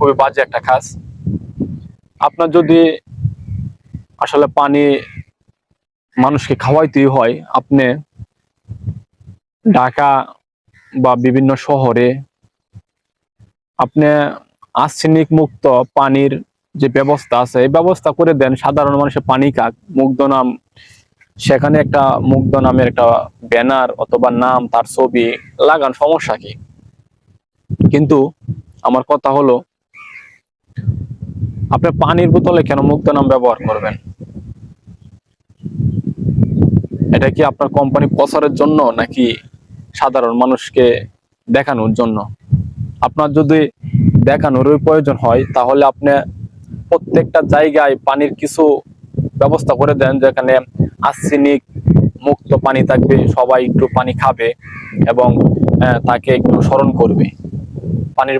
খুবই বাজে একটা কাজ। আপনার যদি আসলে পানি মানুষকে খাওয়াইতেই হয়, আপনি ঢাকা বা বিভিন্ন শহরে আপনি আর্সেনিক মুক্ত পানির যে ব্যবস্থা আছে, এই ব্যবস্থা করে দেন। সাধারণ মানুষের পানি খাক। মুগ্ধ নাম, সেখানে একটা মুগ্ধ নামের একটা ব্যানার অথবা নাম, তার ছবি লাগান, সমস্যা কি? কিন্তু আমার কথা হলো, আপনি পানির বোতলে কেন মুগ্ধ নাম ব্যবহার করবেন? এটা কি আপনার কোম্পানি প্রচারের জন্য নাকি সাধারণ মানুষকে দেখানোর জন্য? আপনার যদি দেখানোরই প্রয়োজন হয়, তাহলে আপনি প্রত্যেকটা জায়গায় পানির কিছু ব্যবস্থা করে দেন, যেখানে আর্সেনিক মুক্ত পানি থাকবে, সবাই একটু পানি খাবে এবং তাকে একটু স্মরণ করবে।